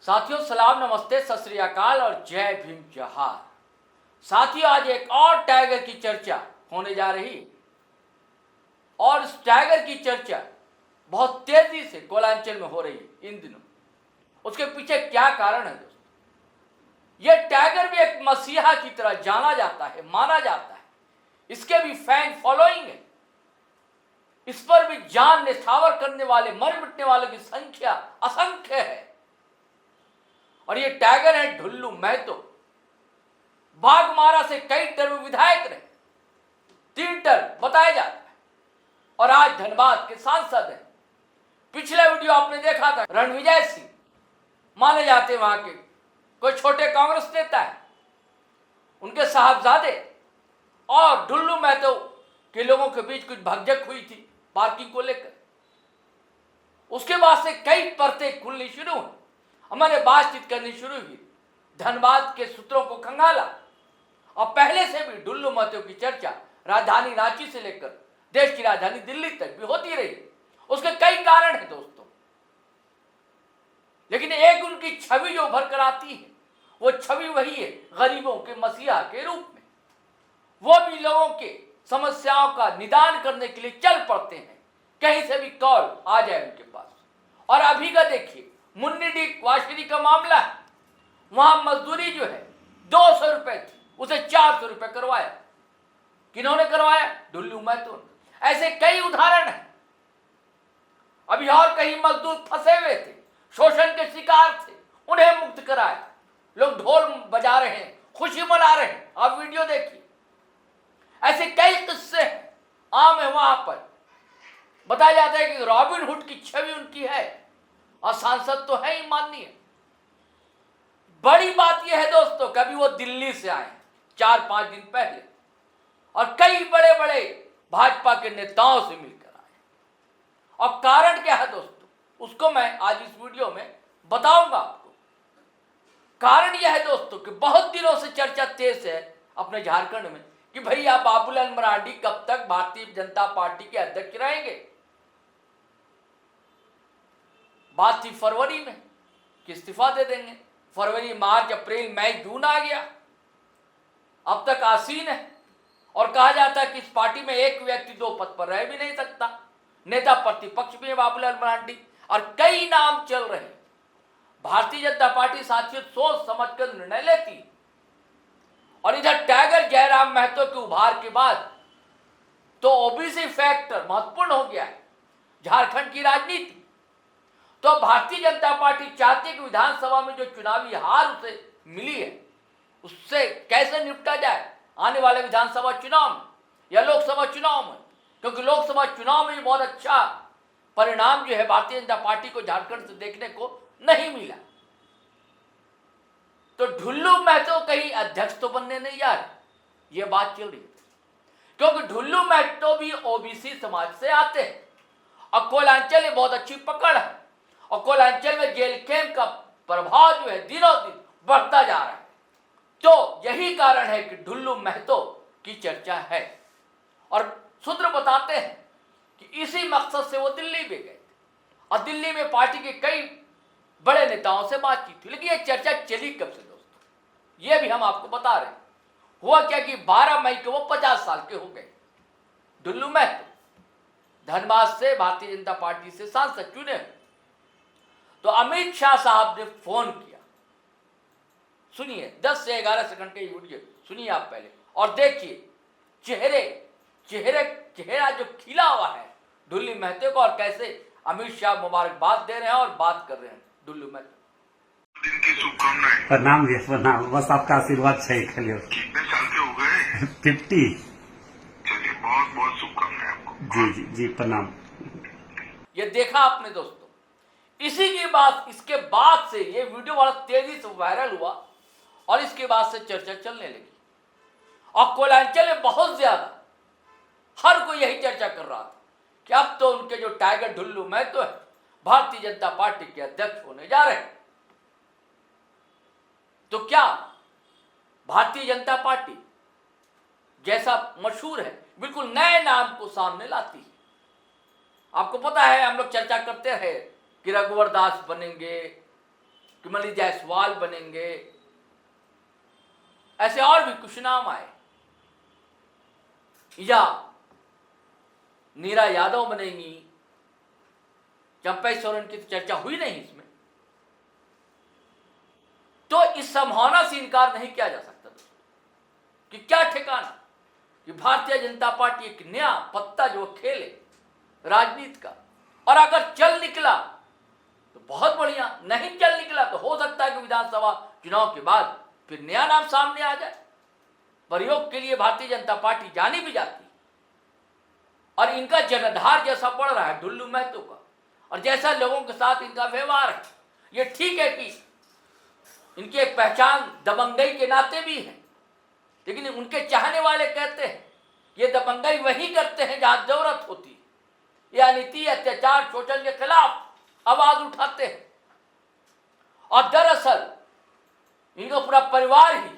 साथियों सलाम, नमस्ते, सत श्री अकाल और जय भीम जोहार। साथियों आज एक और टाइगर की चर्चा होने जा रही है और इस टाइगर की चर्चा बहुत तेजी से कोयलांचल में हो रही है इन दिनों। उसके पीछे क्या कारण है दोस्तों? यह टाइगर भी एक मसीहा की तरह जाना जाता है, माना जाता है। इसके भी फैन फॉलोइंग है। इस पर भी जान निछावर करने वाले, मर मिटने वालों की संख्या असंख्य है। और ये टाइगर है ढुल्लू महतो। बाघमारा से कई टर्म विधायक रहे, 3 टर्म बताया जाता है और आज धनबाद के सांसद हैं। पिछला वीडियो आपने देखा था, रणविजय सिंह माने जाते वहां के कोई छोटे कांग्रेस नेता है, उनके साहबजादे और ढुल्लू महतो के लोगों के बीच कुछ भगदड़ हुई थी पार्किंग को लेकर। उसके बाद से कई परतें खुलनी शुरू हुई, हमारे बातचीत करनी शुरू हुई, धनबाद के सूत्रों को खंगाला। और पहले से भी ढुल्लू महतो की चर्चा राजधानी रांची से लेकर देश की राजधानी दिल्ली तक भी होती रही। उसके कई कारण हैं दोस्तों, लेकिन एक उनकी छवि जो उभर कर आती है वो छवि वही है गरीबों के मसीहा के रूप में। वो भी लोगों के समस्याओं का निदान करने के लिए चल पड़ते हैं, कहीं से भी कॉल आ जाए उनके पास। और अभी का देखिए, मुन्नी वाशरी का मामला है, वहां मजदूरी जो है 200 रुपए थी, उसे 400 रुपए करवाया। किन्होंने करवाया? ढुल्लू महतो। ऐसे कई उदाहरण हैं। अभी और कहीं मजदूर फंसे हुए थे, शोषण के शिकार थे, उन्हें मुक्त कराया। लोग ढोल बजा रहे हैं, खुशी मना रहे हैं, आप वीडियो देखिए। ऐसे कई किस्से आम है। वहां पर बताया जाता है कि रॉबिन हुड की छवि उनकी है और सांसद तो है ही माननीय। बड़ी बात यह है दोस्तों, कभी वो दिल्ली से आए 4-5 दिन पहले और कई बड़े बड़े भाजपा के नेताओं से मिलकर आए। और कारण क्या है दोस्तों, उसको मैं आज इस वीडियो में बताऊंगा आपको। कारण यह है दोस्तों कि बहुत दिनों से चर्चा तेज है अपने झारखंड में कि भैया बाबूलाल मरांडी कब तक भारतीय जनता पार्टी के अध्यक्ष रहेंगे। बात थी फरवरी में कि इस्तीफा दे देंगे। फरवरी, मार्च, अप्रैल, मई, जून आ गया, अब तक आसीन है। और कहा जाता है कि इस पार्टी में एक व्यक्ति 2 पद पर रह भी नहीं सकता। नेता प्रतिपक्ष भी है बाबूलाल मरांडी और कई नाम चल रहे हैं। भारतीय जनता पार्टी साथियों सोच समझ कर निर्णय लेती। और इधर टाइगर जयराम महतो के उभार के बाद तो ओबीसी फैक्टर महत्वपूर्ण हो गया है झारखंड की राजनीति। तो भारतीय जनता पार्टी चाहती है कि विधानसभा में जो चुनावी हार उसे मिली है उससे कैसे निपटा जाए आने वाले विधानसभा चुनाव में या लोकसभा चुनाव में, क्योंकि लोकसभा चुनाव में बहुत अच्छा परिणाम जो है भारतीय जनता पार्टी को झारखंड से देखने को नहीं मिला। तो ढुल्लू महतो कहीं अध्यक्ष तो बनने नहीं जा रहे, यह बात चल रही है। क्योंकि ढुल्लू महतो भी ओबीसी समाज से आते हैं और कोयलांचल में बहुत अच्छी पकड़ है और कोयलांचल में जेल कैंप का प्रभाव जो है दिनों दिन बढ़ता जा रहा है। तो यही कारण है कि ढुल्लू महतो की चर्चा है। और सूत्र बताते हैं कि इसी मकसद से वो दिल्ली भी गए थे और दिल्ली में पार्टी के कई बड़े नेताओं से बातचीत थी। लेकिन ये चर्चा चली कब से दोस्तों, ये भी हम आपको बता रहे हैं। हुआ क्या कि 12 मई को वो 50 साल के हो गए। ढुल्लू महतो धनबाद से भारतीय जनता पार्टी से सांसद चुने। तो अमित शाह साहब ने फोन किया। सुनिए, 10 से 11 सेकंड के वीडियो सुनिए आप पहले और देखिए चेहरा जो खिला हुआ है ढुल्लू महतो को और कैसे अमित शाह मुबारकबाद दे रहे हैं और बात कर रहे हैं ढुल्लू महतो। दिन की शुभकामनाएं। प्रणाम जी, प्रणाम। बस आपका आशीर्वाद चाहिए खाली। कितने साल के हो गए? 50। चलिए, बहुत बहुत शुभकामनाएं आपको। जी जी जी, प्रणाम। ये देखा आपने दोस्तों, इसी की बात, इसके बाद से ये वीडियो बड़ा तेजी से वायरल हुआ और इसके बाद से चर्चा चलने लगी। और कोयलांचल में बहुत ज्यादा हर कोई यही चर्चा कर रहा था कि अब तो उनके जो टाइगर ढुल्लू महतो है भारतीय जनता पार्टी के अध्यक्ष होने जा रहे हैं। तो क्या भारतीय जनता पार्टी जैसा मशहूर है बिल्कुल नए नाम को सामने लाती है। आपको पता है हम लोग चर्चा करते रहे कि रघुवर दास बनेंगे, कि मान लीजिए जायसवाल बनेंगे, ऐसे और भी कुछ नाम आए, या नीरा यादव बनेंगी, चंपई सोरेन की तो चर्चा हुई नहीं इसमें। तो इस संभावना से इनकार नहीं किया जा सकता दोस्तों कि क्या ठिकाना कि भारतीय जनता पार्टी एक नया पत्ता जो खेले राजनीति का, और अगर चल निकला तो बहुत बढ़िया, नहीं चल निकला तो हो सकता है कि विधानसभा चुनाव के बाद फिर नया नाम सामने आ जाए। प्रयोग के लिए भारतीय जनता पार्टी जानी भी जाती है, और इनका जनाधार जैसा पड़ रहा है ढुल्लू महतो का, और जैसा लोगों के साथ इनका व्यवहार है, ये ठीक है कि इनकी एक पहचान दबंगई के नाते भी है, लेकिन उनके चाहने वाले कहते हैं ये दबंगई वही करते हैं जहां जरूरत होती है, या नीति अत्याचार शोषण के खिलाफ आवाज उठाते हैं। और दरअसल इनका पूरा परिवार ही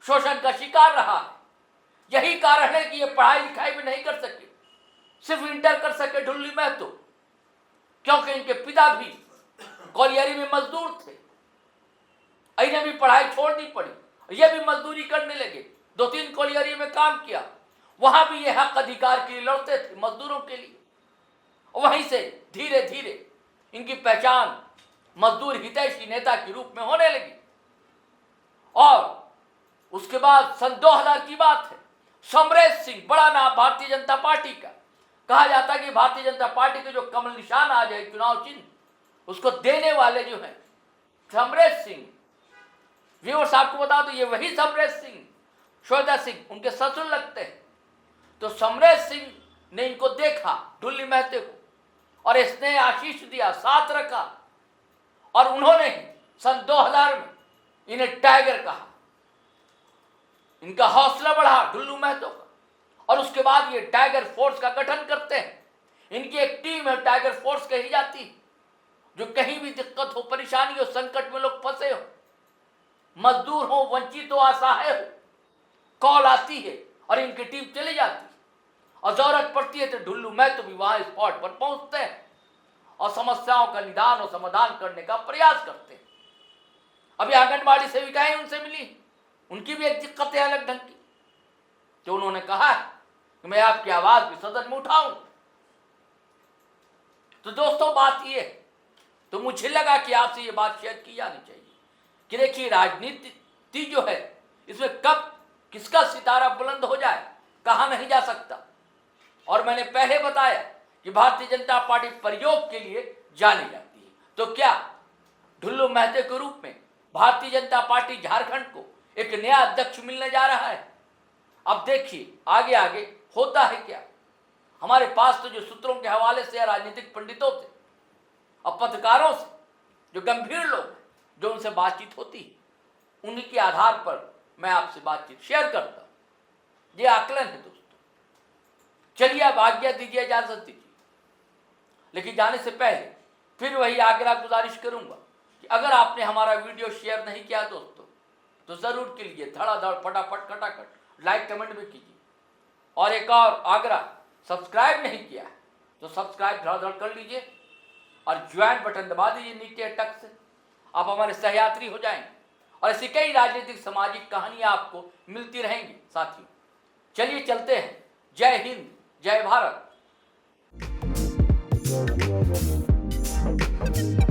शोषण का शिकार रहा है। यही कारण है कि ये पढ़ाई लिखाई भी नहीं कर सके, सिर्फ इंटर कर सके ढुल्लू महतो, क्योंकि इनके पिता भी कॉलियरी में मजदूर थे। इन्हें भी पढ़ाई छोड़नी पड़ी, ये भी मजदूरी करने लगे, 2-3 कॉलियरी में काम किया, वहां भी ये हक अधिकार के लिए लड़ते थे, मजदूरों के लिए। वहीं से धीरे धीरे इनकी पहचान मजदूर हितैषी नेता के रूप में होने लगी। और उसके बाद सन 2000 की बात है, समरेश सिंह, बड़ा नाम भारतीय जनता पार्टी का, कहा जाता है कि भारतीय जनता पार्टी के जो कमल निशान आ जाए चुनाव चिन्ह, उसको देने वाले जो है समरेश सिंह। व्यूअर्स आपको बता दो, ये वही समरेश सिंह, श्वेता सिंह उनके ससुर लगते हैं। तो समरेश सिंह ने इनको देखा ढुल्लू महतो को, और इसने आशीष दिया, साथ रखा, और उन्होंने सन 2000 में इन्हें टाइगर कहा। इनका हौसला बढ़ा ढुल्लू महतो का, और उसके बाद ये टाइगर फोर्स का गठन करते हैं। इनकी एक टीम है, टाइगर फोर्स कही जाती है, जो कहीं भी दिक्कत हो, परेशानी हो, संकट में लोग फंसे हो, मजदूर हो, वंचित हो, असहाय हो, कॉल आती है और इनकी टीम चली जाती है, और जरूरत पड़ती है तो ढुल्लू महतो भी वहां स्पॉट पर पहुंचते हैं और समस्याओं का निदान और समाधान करने का प्रयास करते हैं। अभी आंगनबाड़ी सेविकाएं उनसे मिली, उनकी भी एक दिक्कत है अलग ढंग की, तो उन्होंने कहा कि मैं आपकी आवाज भी सदन में उठाऊं। तो दोस्तों बात ये है, तो मुझे लगा कि आपसे ये बात शेयर की जानी चाहिए कि देखिए राजनीति जो है, इसमें कब किसका सितारा बुलंद हो जाए कहा नहीं जा सकता। और मैंने पहले बताया कि भारतीय जनता पार्टी प्रयोग के लिए जानी जाती है, तो क्या ढुल्लू महतो के रूप में भारतीय जनता पार्टी झारखंड को एक नया अध्यक्ष मिलने जा रहा है। अब देखिए आगे आगे होता है क्या। हमारे पास तो जो सूत्रों के हवाले से, राजनीतिक पंडितों से और पत्रकारों से, जो गंभीर लोग हैं, जो उनसे बातचीत होती है, उन्हीं के आधार पर मैं आपसे बातचीत शेयर करता हूं। ये आकलन है दोस्तों। चलिए अब आज्ञा दीजिए, इजाजत दीजिए, लेकिन जाने से पहले फिर वही आग्रह गुजारिश करूंगा कि अगर आपने हमारा वीडियो शेयर नहीं किया दोस्तों, तो जरूर कीजिए, धड़ाधड़ फटाफट खटाखट लाइक कमेंट भी कीजिए। और एक और आग्रह, सब्सक्राइब नहीं किया है तो सब्सक्राइब धड़ाधड़ कर लीजिए और ज्वाइन बटन दबा दीजिए नीचे टक से। आप हमारे सहयात्री हो जाएंगे और ऐसी कई राजनीतिक सामाजिक कहानियां आपको मिलती रहेंगी साथियों। चलिए चलते हैं। जय हिंद, जय भारत।